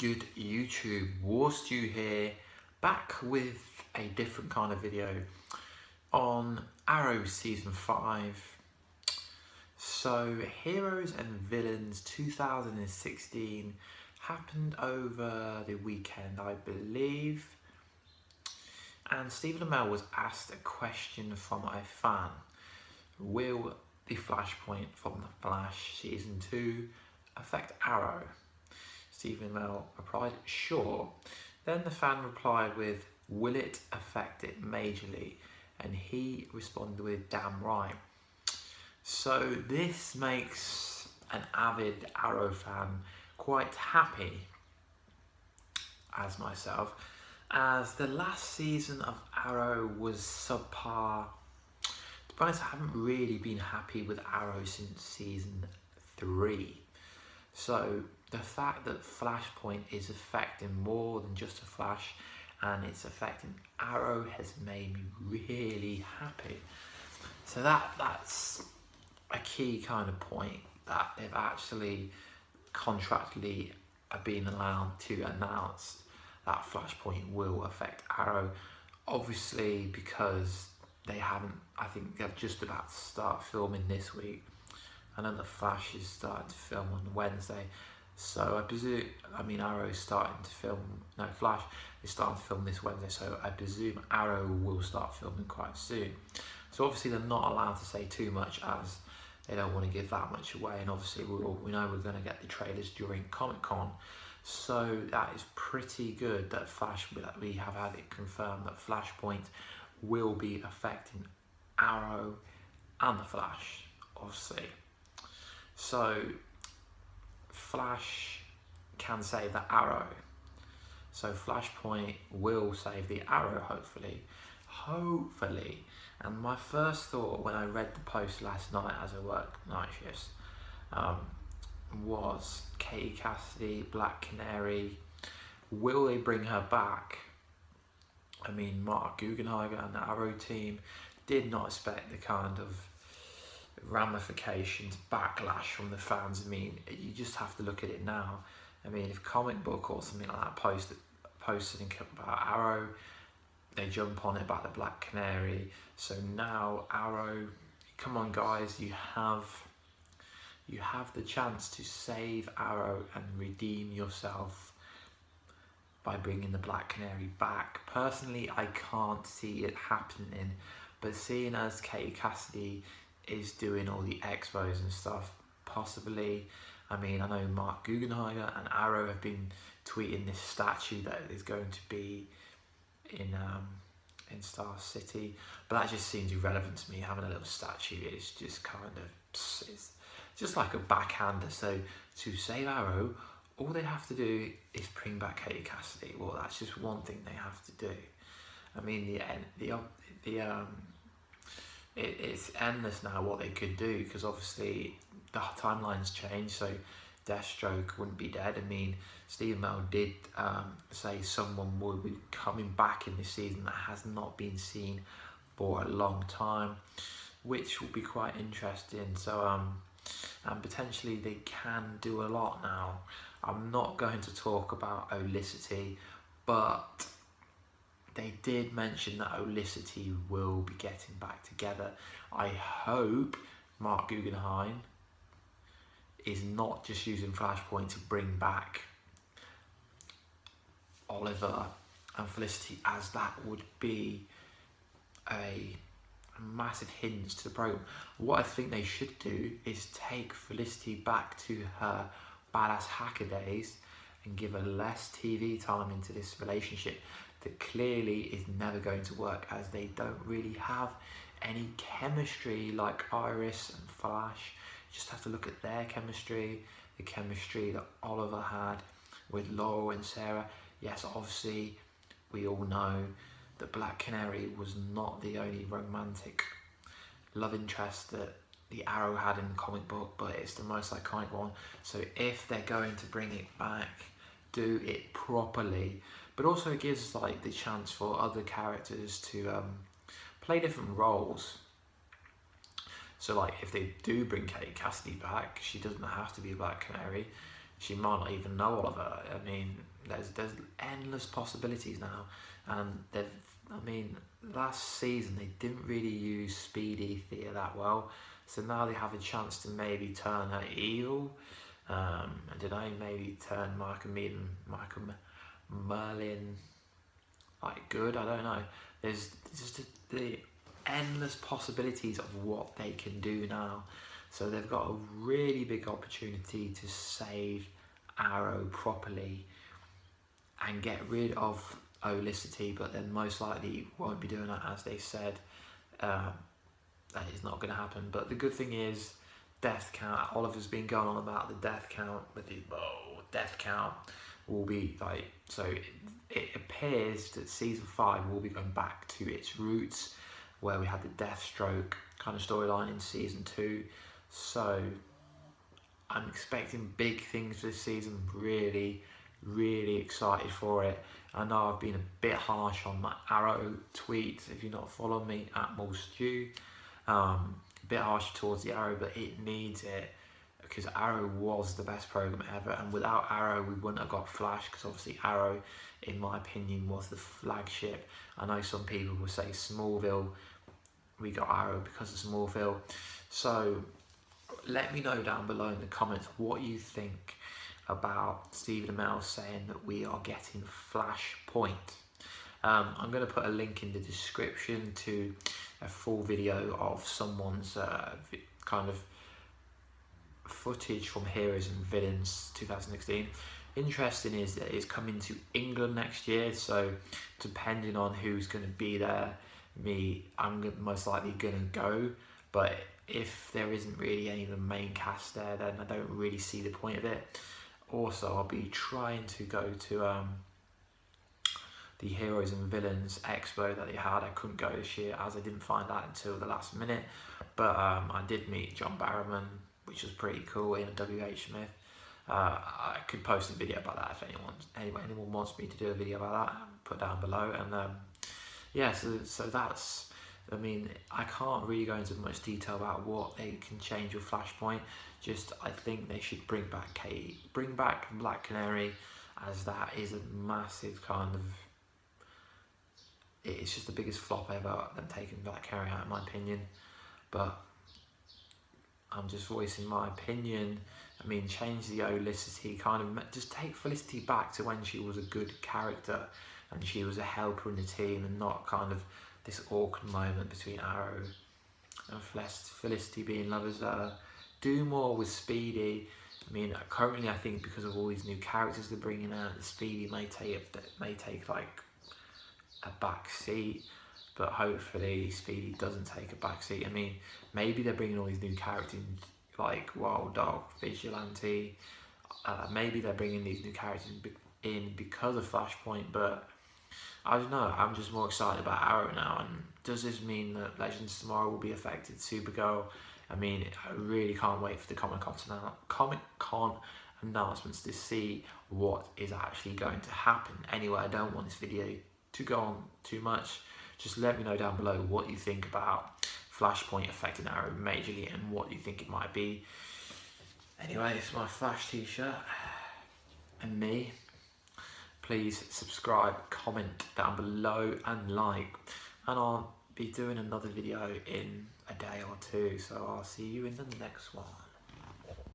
good YouTube? Warstew here, back with a different kind of video on Arrow Season 5. So, Heroes and Villains 2016 happened over the weekend, I believe. And Stephen Amell was asked a question from a fan. Will the Flashpoint from The Flash Season 2 affect Arrow? Stephen Amell replied, sure. Then the fan replied with, will it affect it majorly? And he responded with, damn right. So this makes an avid Arrow fan quite happy, as myself, as the last season of Arrow was subpar. To be honest, I haven't really been happy with Arrow since season 3. So the fact that Flashpoint is affecting more than just a Flash and it's affecting Arrow has made me really happy. So that's a key kind of point, that they've actually contractually been allowed to announce that Flashpoint will affect Arrow. Obviously, because they haven't, I think they're just about to start filming this week. I know the Flash is starting to film on Wednesday, so I presume, Arrow is starting to film, no, Flash is starting to film this Wednesday, so I presume Arrow will start filming quite soon. So obviously they're not allowed to say too much, as they don't want to give that much away, and obviously we know we're going to get the trailers during Comic-Con. So that is pretty good that we have had it confirmed that Flashpoint will be affecting Arrow and the Flash, obviously. So Flash can save the Arrow. So Flashpoint will save the Arrow, hopefully. And my first thought when I read the post last night as I worked night shifts was Cassidy, Black Canary. Will they bring her back? Mark Guggenheimer and the Arrow team did not expect the kind of ramifications, backlash from the fans. You just have to look at it now. If Comic Book or something like that posted about Arrow, they jump on it about the Black Canary. So now Arrow, come on guys, you have the chance to save Arrow and redeem yourself by bringing the Black Canary back. Personally, I can't see it happening, but seeing as Cassidy is doing all the expos and stuff, possibly. I know Mark Guggenheimer and Arrow have been tweeting this statue that is going to be in Star City, but that just seems irrelevant to me. Having a little statue is just it's just like a backhander. So to save Arrow, all they have to do is bring back Cassidy. Well, that's just one thing they have to do. It's endless now what they could do, because obviously the timeline's changed, so Deathstroke wouldn't be dead. Stephen Amell did say someone will be coming back in this season that has not been seen for a long time, which will be quite interesting. So and potentially they can do a lot now. I'm not going to talk about Felicity, but they did mention that Felicity will be getting back together. I hope Mark Guggenheim is not just using Flashpoint to bring back Oliver and Felicity, as that would be a massive hinge to the program. What I think they should do is take Felicity back to her badass hacker days and give her less TV time into this relationship that clearly is never going to work, as they don't really have any chemistry like Iris and Flash. You just have to look at their chemistry, the chemistry that Oliver had with Laurel and Sarah. Yes, obviously we all know that Black Canary was not the only romantic love interest that the Arrow had in the comic book, but it's the most iconic one. So if they're going to bring it back, do it properly. But also it gives the chance for other characters to play different roles. So if they do bring Cassidy back, she doesn't have to be a Black Canary. she might not even know Oliver. I mean, there's endless possibilities now, and last season they didn't really use Speedy Thea that well, so now they have a chance to maybe turn her evil. And did I maybe turn Michael Merlin like good? I don't know. There's just the endless possibilities of what they can do now. So they've got a really big opportunity to save Arrow properly and get rid of Felicity, but then most likely won't be doing that, as they said. That is not going to happen. But the good thing is, death count. Oliver's been going on about the death count, but the death count will be like, so it appears that season 5 will be going back to its roots, where we had the Deathstroke kind of storyline in season 2. So I'm expecting big things this season. Really, really excited for it. I know I've been a bit harsh on my Arrow tweets. If you're not following me at Stew, a bit harsh towards the Arrow, but it needs it, because Arrow was the best program ever, and without Arrow we wouldn't have got Flash, because obviously Arrow, in my opinion, was the flagship. I know some people will say Smallville, we got Arrow because of Smallville. So let me know down below in the comments what you think about Stephen Amell saying that we are getting Flashpoint. I'm going to put a link in the description to a full video of someone's kind of footage from Heroes and Villains 2016. Interesting is that it's coming to England next year, so depending on who's going to be there, I'm most likely going to go, but if there isn't really any of the main cast there, then I don't really see the point of it. Also, I'll be trying to go to the Heroes and Villains Expo that they had. I couldn't go this year as I didn't find out until the last minute, but I did meet John Barrowman, which was pretty cool, in a W.H. Smith. I could post a video about that if anyone wants me to do a video about that, put down below. And yeah, so that's, I mean, I can't really go into much detail about what they can change with Flashpoint. Just, I think they should bring back Black Canary, as that is a massive kind of, it's just the biggest flop ever, them taking Black Canary out, in my opinion. But I'm just voicing my opinion. I mean, change the Felicity, kind of just take Felicity back to when she was a good character and she was a helper in the team, and not kind of this awkward moment between Arrow and Felicity being lovers. Do more with Speedy. I mean, currently I think because of all these new characters they're bringing out, the Speedy may take like a back seat, but hopefully Speedy doesn't take a back seat. I mean, maybe they're bringing all these new characters like Wild Dog, Vigilante. Maybe they're bringing these new characters in because of Flashpoint, but I don't know. I'm just more excited about Arrow now. And does this mean that Legends tomorrow will be affected? Supergirl. I mean, I really can't wait for the Comic-Con announcements to see what is actually going to happen. Anyway, I don't want this video to go on too much. Just let me know down below what you think about Flashpoint affecting Arrow majorly and what you think it might be. Anyway, it's my Flash t-shirt and me. Please subscribe, comment down below and like, and I'll be doing another video in a day or two, so I'll see you in the next one.